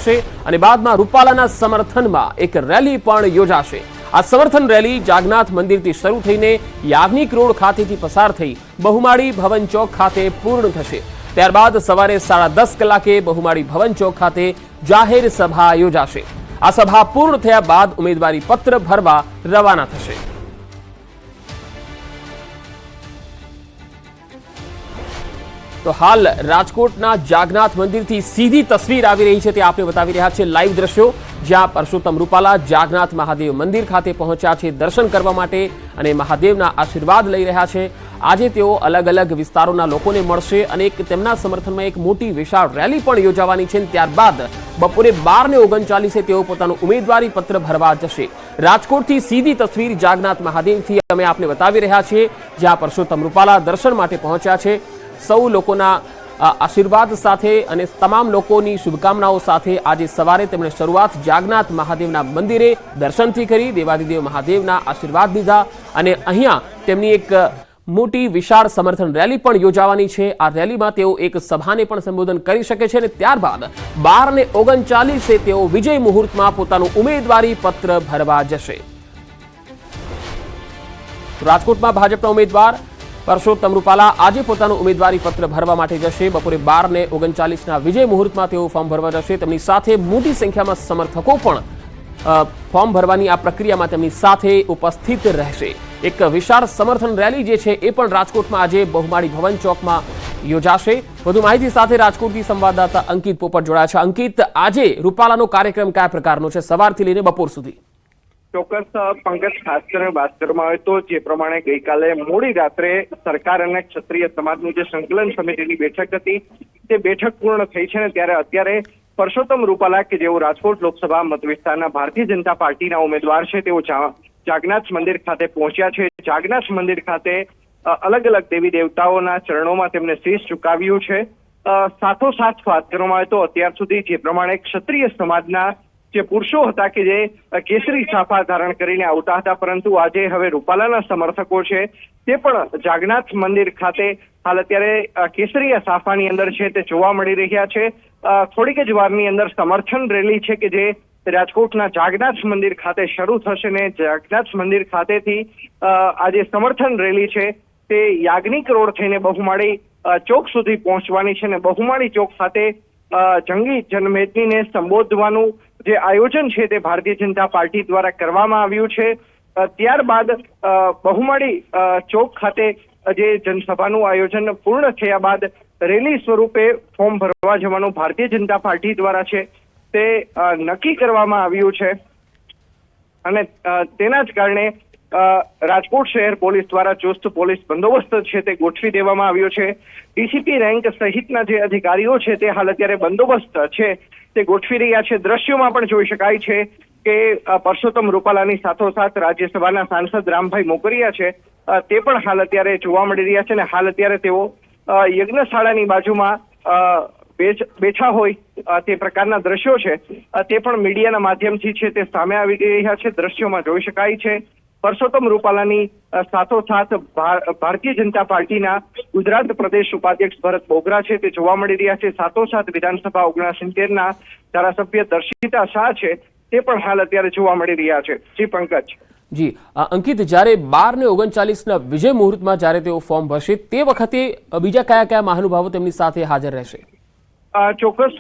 થશે અને બાદમાં રૂપાલાના સમર્થનમાં એક રેલી પણ યોજાશે। આ સમર્થન રેલી જાગનાથ મંદિરથી શરૂ થઈને યાજ્ઞિક રોડ ખાતેથી પસાર થઈ બહુમાળી ભવન ચોક ખાતે પૂર્ણ થશે। ત્યારબાદ સવારે 10:30 કલાકે બહુમાળી ભવન ચોક ખાતે જાહેર સભા યોજાશે। આ સભા પૂર્ણ થયા બાદ ઉમેદવારી પત્ર ભરવા રવાના થશે। તો હાલ રાજકોટના જાગનાથ મંદિરથી સીધી તસવીર આવી રહી છે, તે આપને બતાવી રહ્યા છે લાઈવ દ્રશ્યો, જ્યાં પરસોત્તમ રૂપાલા જાગનાથ મહાદેવ મંદિર ખાતે પહોંચ્યા છે દર્શન કરવા માટે અને મહાદેવના આશીર્વાદ લઈ રહ્યા છે। આજે તેઓ અલગ અલગ વિસ્તારોના લોકોને મળશે અને તેમના સમર્થનમાં એક મોટી વિશાળ રેલી પણ યોજાવાની છે। ત્યારબાદ બપોરે 12:39 તેઓ પોતાનું ઉમેદવારી પત્ર ભરવા જશે। રાજકોટથી સીધી તસવીર જાગનાથ મહાદેવથી અમે આપને બતાવી રહ્યા છીએ, જ્યાં પરસોત્તમ રૂપાલા દર્શન માટે પહોંચ્યા છે। સૌ લોકોના આશીર્વાદ સાથે અને તમામ લોકોની શુભકામનાઓ સાથે આજે સવારે તેમણે શરૂઆત જાગનાથ મહાદેવના મંદિરે દર્શનથી કરી, દેવાદિદેવ મહાદેવના આશીર્વાદ લીધા અને અહીંયા તેમની એક મોટી વિશાળ સમર્થન રેલી પણ યોજાવાની છે। આ રેલીમાં તેઓ એક સભાને પણ સંબોધન કરી શકે છે અને ત્યારબાદ 12:39 તેઓ વિજય મુહૂર્તમાં પોતાનું ઉમેદવારી પત્ર ભરવા જશે। રાજકોટમાં ભાજપના ઉમેદવાર પરસોત્તમ રૂપાલા આજે પોતાનું ઉમેદવારી પત્ર ભરવા માટે જશે। બપોરે 12:39 વિજય મુહૂર્તમાં તેઓ ફોર્મ ભરવા જશે। તેમની સાથે મોટી સંખ્યામાં સમર્થકો પણ ફોર્મ ભરવાની આ પ્રક્રિયામાં તેમની સાથે ઉપસ્થિત રહેશે। એક વિશાળ સમર્થન રેલી જે છે એ પણ રાજકોટમાં આજે બહુમાળી ભવન ચોકમાં યોજાશે। વધુ માહિતી સાથે રાજકોટથી સંવાદદાતા અંકિત પોપટ જોડાયા છે। અંકિત, આજે રૂપાલાનો કાર્યક્રમ કયા પ્રકારનો છે સવારથી લઈને બપોર સુધી? ચોક્કસ પંકજ, ખાસ કરીને વાત કરવામાં આવે તો જે પ્રમાણે ગઈકાલે મોડી રાત્રે સરકાર અને ક્ષત્રિય સમાજની જે સંકલન સમિતિની બેઠક હતી તે બેઠક પૂર્ણ થઈ છે ને ત્યારે અત્યારે પરસોત્તમ રૂપાલા કે જેઓ રાજકોટ લોકસભા મત વિસ્તારના ભારતીય જનતા પાર્ટીના ઉમેદવાર છે તેઓ જાગનાથ મંદિર ખાતે પહોંચ્યા છે। જાગનાથ મંદિર ખાતે અલગ અલગ દેવી દેવતાઓના ચરણોમાં તેમને શીશ ઝુકાવ્યું છે। સાથોસાથ વાત કરવામાં આવે તો અત્યાર સુધી જે પ્રમાણે ક્ષત્રિય સમાજના જે પુરુષો હતા કે જે કેસરી સાફા ધારણ કરીને આવતા હતા, પરંતુ આજે હવે રૂપાલાના સમર્થકો છે તે પણ જાગનાથ મંદિર ખાતે હાલ અત્યારે કેસરીયા સાફાની અંદર છે તે જોવા મળી રહ્યા છે। થોડીક જ વારની અંદર સમર્થન રેલી છે કે જે રાજકોટના જાગનાથ મંદિર ખાતે શરૂ થશે ને જાગનાથ મંદિર ખાતેથી આજે સમર્થન રેલી છે તે યાજ્ઞિક રોડ થઈને બહુમાળી ચોક સુધી પહોંચવાની છે ને બહુમાળી ચોક ખાતે જંગી જનમેદનીને સંબોધવાનું જે આયોજન છે તે ભારતીય જનતા પાર્ટી દ્વારા કરવામાં આવ્યું છે। ત્યારબાદ બહુમાળી ચોક ખાતે જે જનસભાનું આયોજન પૂર્ણ થયા બાદ રેલી સ્વરૂપે ફોર્મ ભરવા જવાનું ભારતીય જનતા પાર્ટી દ્વારા છે તે નક્કી કરવામાં આવ્યું છે અને તેના જ કારણે રાજકોટ શહેર પોલીસ દ્વારા ચુસ્ત પોલીસ બંદોબસ્ત છે તે ગોઠવી દેવામાં આવ્યો છે। ડીસીપી રેન્ક સહિતના જે અધિકારીઓ છે તે હાલ અત્યારે બંદોબસ્ત છે તે ગોઠવી રહ્યા છે। દ્રશ્યોમાં પણ જોઈ શકાય છે કે પરસોત્તમ રૂપાલાની સાથોસાથ રાજ્યસભાના સાંસદ રામભાઈ મોકરિયા છે તે પણ હાલ અત્યારે જોવા મળી રહ્યા છે અને હાલ અત્યારે તેઓ યજ્ઞશાળાની બાજુમાં બેઠા હોય તે પ્રકારના દ્રશ્યો છે તે પણ મીડિયાના માધ્યમથી છે તે સામે આવી રહ્યા છે। દ્રશ્યોમાં જોઈ શકાય છે પરસોત્તમ રૂપાલાની સાથોસાથ ભારતીય જનતા પાર્ટીના ગુજરાત પ્રદેશ ઉપાધ્યક્ષ ભરત બોગરા છે તે જોવા મળી રહ્યા છે। સાથોસાથ વિધાનસભા 69ના ધારાસભ્ય દર્શિતા શાહ છે તે પણ હાલ અત્યારે જોવા મળી રહ્યા છે। જી પંકજ। જી અંકિત, જ્યારે 12:39 વિજય મુહૂર્તમાં જ્યારે તેઓ ફોર્મ ભરશે તે વખતે બીજા કયા કયા મહાનુભાવો તેમની સાથે હાજર રહેશે? ચોક્કસ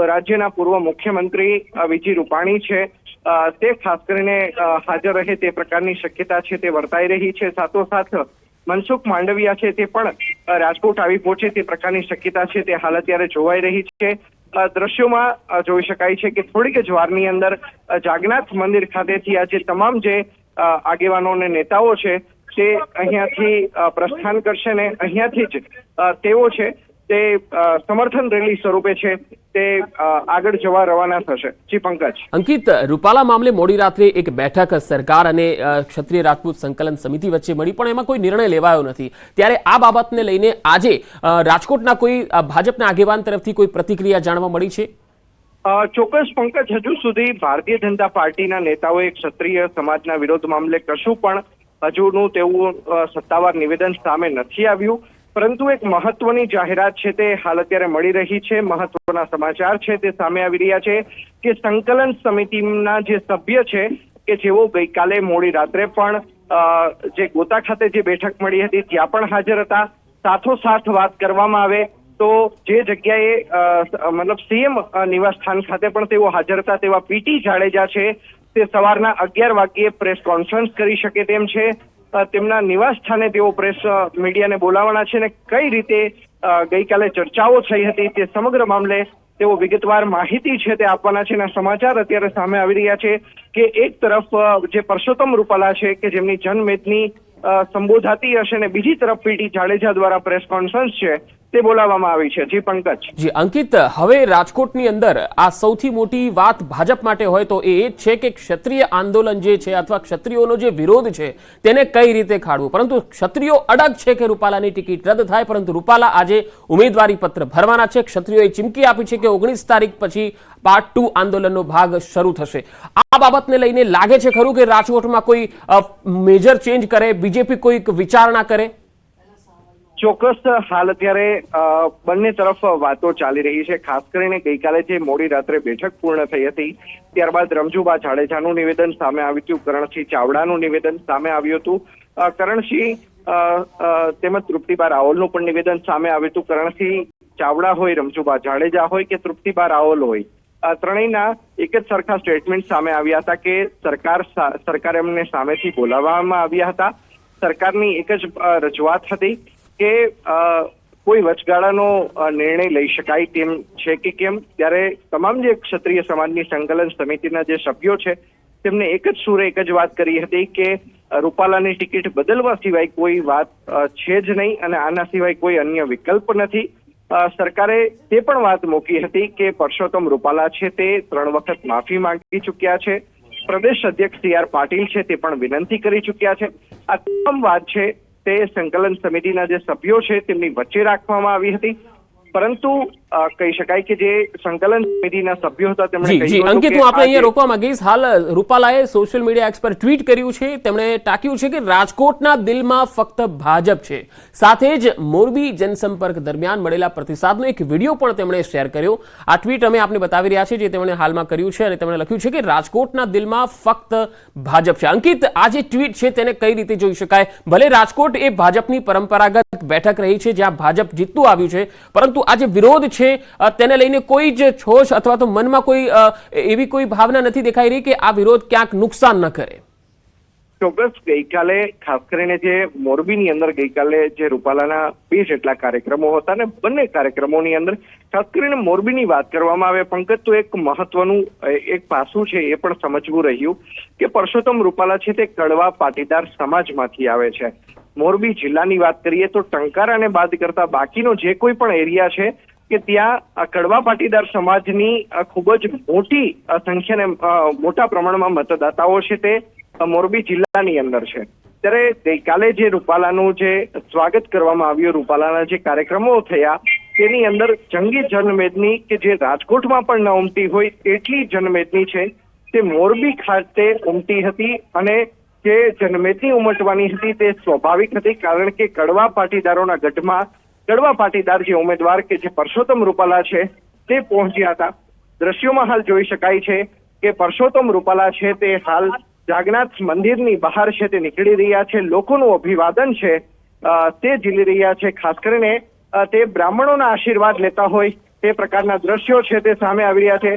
રાજ્યના પૂર્વ મુખ્યમંત્રી વિજય રૂપાણી છે તે ખાસ કરીને હાજર રહે તે પ્રકારની શક્યતા છે તે વર્તાઈ રહી છે। સાથોસાથ મનસુખ માંડવિયા છે તે પણ રાજકોટ આવી પહોંચે તે પ્રકારની શક્યતા છે તે હાલ અત્યારે જોવાઈ રહી છે। દ્રશ્યોમાં જોઈ શકાય છે કે થોડીક જ વારની અંદર જાગનાથ મંદિર ખાતેથી આજે તમામ જે આગેવાનો અને નેતાઓ છે તે અહીંયાથી પ્રસ્થાન કરશે ને અહીંયાથી જ તેઓ છે તે સમર્થન રેલી સ્વરૂપે છે તે આગળ જવા રવાના થશે। જી પંકજ। અંકિત, રૂપાલા મામલે મોડી રાત્રે એક બેઠક સરકાર અને ક્ષત્રિય રાજપૂત સંકલન સમિતિ વચ્ચે મળી પણ એમાં કોઈ નિર્ણય લેવાયો નથી, ત્યારે આ બાબતને લઈને આજે રાજકોટના કોઈ ભાજપના આગેવાન તરફથી કોઈ પ્રતિક્રિયા જાણવા મળી છે? ચોક્કસ પંકજ, હજુ સુધી ભારતીય જનતા પાર્ટીના નેતાઓએ ક્ષત્રિય સમાજના વિરોધ મામલે કશું પણ હજુનું તેવું સત્તાવાર નિવેદન સામે નથી આવ્યું। પરંતુ એક મહત્વની જાહેરાત છે તે હાલ અત્યારે મળી રહી છે, મહત્વના સમાચાર છે તે સામે આવી રહ્યા છે કે સંકલન સમિતિના જે સભ્ય છે કે જેઓ ગઈકાલે મોડી રાત્રે પણ જે ગોતા ખાતે જે બેઠક મળી હતી ત્યાં પણ હાજર હતા. સાથોસાથ વાત કરવામાં આવે તો જે જગ્યાએ મતલબ સીએમ નિવાસ સ્થાન ખાતે પણ તેઓ હાજર હતા તેવા પીટી જાડેજા છે તે સવારના 11 વાગ્યે પ્રેસ કોન્ફરન્સ કરી શકે તેમ છે. તેમના નિવાસ સ્થાને તેઓ પ્રેસ મીડિયાને બોલાવવાના છે અને કઈ રીતે ગઈકાલે ચર્ચાઓ થઈ હતી તે સમગ્ર મામલે તેઓ વિગતવાર માહિતી છે તે આપવાના છે. અને સમાચાર અત્યારે સામે આવી રહ્યા છે કે એક તરફ જે પરસોત્તમ રૂપાલા છે કે જેમની જનમેદની સંબોધાતી હશે અને બીજી તરફ પીટી જાડેજા દ્વારા પ્રેસ કોન્ફરન્સ છે તે બોલાવવામાં આવી છે. જી પંકજ. જી અંકિત, હવે રાજકોટની અંદર આ સૌથી મોટી વાત ભાજપ માટે હોય તો એ જ છે કે ક્ષત્રિય આંદોલન જે છે અથવા ક્ષત્રિયોનો જે વિરોધ છે તેને કઈ રીતે ખાળવું. પરંતુ ક્ષત્રિયો અડગ છે કે રૂપાલાની ટિકિટ રદ થાય, પરંતુ રૂપાલા આજે ઉમેદવારી પત્ર ભરવાના છે. ક્ષત્રિયોએ ચીમકી આપી છે કે 19 તારીખ પછી પાર્ટ 2 આંદોલનનો ભાગ શરૂ થશે. આ બાબતને લઈને લાગે છે ખરું કે રાજકોટમાં કોઈ મેજર ચેન્જ કરે, બીજેપી કોઈક વિચારણા કરે? ચોક્કસ હાલ અત્યારે બંને તરફ વાતો ચાલી રહી છે. ખાસ કરીને ગઈકાલે જે મોડી રાત્રે બેઠક પૂર્ણ થઈ હતી ત્યારબાદ રમજુબા જાડેજાનું નિવેદન સામે આવ્યું હતું, કરણસિંહ ચાવડાનું નિવેદન સામે આવ્યું હતું. કરણસિંહ તેમજ તૃપ્તિબા રાવલનું પણ નિવેદન સામે આવ્યું હતું. કરણસિંહ ચાવડા હોય, રમજુબા જાડેજા હોય કે તૃપ્તિબા રાવલ હોય, ત્રણેયના એક જ સરખા સ્ટેટમેન્ટ સામે આવ્યા હતા કે સરકાર એમને સામેથી બોલાવવામાં આવ્યા હતા. સરકારની એક જ રજૂઆત હતી કે કોઈ વચગાળાનો નિર્ણય લઈ શકાય તેમ છે કે કેમ. ત્યારે તમામ જે ક્ષત્રિય સમાજની સંકલન સમિતિના જે સભ્યો છે તેમને એક જ સુરે એક જ વાત કરી હતી કે રૂપાલાની ટિકિટ બદલવા સિવાય કોઈ વાત છે જ નહીં અને આના સિવાય કોઈ અન્ય વિકલ્પ નથી. સરકારે તે પણ વાત મૂકી હતી કે પરસોત્તમ રૂપાલા છે તે 3 વખત માફી માંગી ચૂક્યા છે. પ્રદેશ અધ્યક્ષ CR પાટીલ છે તે પણ વિનંતી કરી ચૂક્યા છે. આ તમામ વાત છે તે સંકલન સમિતિના જે સભ્યો છે તેમની વચ્ચે રાખવામાં આવી હતી. પરંતુ કહી શકાય કે જે સંકલન સમિતિના સભ્યો હતા તેમણે કહ્યું અંકિત, હું આપણે અહીંયા રોકવા માંગીશ. હાલ રૂપાલાએ સોશિયલ મીડિયા એક્સ પર ટ્વીટ કર્યું છે. તેમણે ટાંક્યું છે કે રાજકોટના દિલમાં ફક્ત ભાજપ છે. સાથે જ મોરબી જનસંપર્ક દરમિયાન મળેલા પ્રતિસાદનો એક વિડીયો પણ તેમણે શેર કર્યો. આ ટ્વીટ અમે આપને બતાવી રહ્યા છીએ જે તેમણે હાલમાં કર્યું છે અને તેમણે લખ્યું છે કે રાજકોટના દિલમાં ફક્ત ભાજપ છે. અંકિત, આ જે ટ્વીટ છે તેને કઈ રીતે જોઈ શકાય? ભલે રાજકોટ એ ભાજપની પરંપરાગત બેઠક રહી છે જ્યાં ભાજપ જીતતું આવ્યું છે, પરંતુ આ જે વિરોધ છે તેને લઈને કોઈ જ છોશ અથવા તો મનમાં કોઈ એવી કોઈ ભાવના નથી દેખાઈ રહી કે આ વિરોધ ક્યાંક નુકસાન ન કરે. ચોક્કસ ગઈકાલે ખાસ કરીને જે મોરબીની અંદર ગઈકાલે જે રૂપાલાના 2 જેટલા કાર્યક્રમો હતા ને બંને કાર્યક્રમોની અંદર ખાસ કરીને મોરબીની વાત કરવામાં આવે પંકજ તો એક મહત્વનું એક પાસું છે એ પણ સમજવું રહ્યું કે પરસોત્તમ રૂપાલા છે તે કડવા પાટીદાર સમાજમાંથી આવે છે. મોરબી જિલ્લાની વાત કરીએ તો ટંકારાને બાદ કરતા બાકીનો જે કોઈ પણ એરિયા છે કે ત્યાં કડવા પાટીદાર સમાજની ખૂબ જ મોટી સંખ્યાને મોટા પ્રમાણમાં મતદાતાઓ છે તે મોરબી જિલ્લાની અંદર છે. ત્યારે ગઈકાલે જે રૂપાલાનું જે સ્વાગત કરવામાં આવ્યું, રૂપાલાના જે કાર્યક્રમો થયા તેની અંદર જંગી જનમેદની કે જે રાજકોટમાં પણ ન ઉમટી હોય એટલી જનમેદની છે તે મોરબી ખાતે ઉમટી હતી. અને જે જનમેદની ઉમટવાની હતી તે સ્વાભાવિક હતી કારણ કે કડવા પાટીદારોના ગઢમાં કડવા પાટીદાર જે ઉમેદવાર કે જે પરસોત્તમ રૂપાલા છે તે પહોંચ્યા હતા. દ્રશ્યોમાં હાલ જોઈ શકાય છે કે પરસોત્તમ રૂપાલા છે તે હાલ જાગનાથ મંદિરની બહાર છે તે નીકળી રહ્યા છે. લોકોનું અભિવાદન છે તે ઝીલી રહ્યા છે. ખાસ કરીને તે બ્રાહ્મણોના આશીર્વાદ લેતા હોય તે પ્રકારના દ્રશ્યો છે તે સામે આવી રહ્યા છે.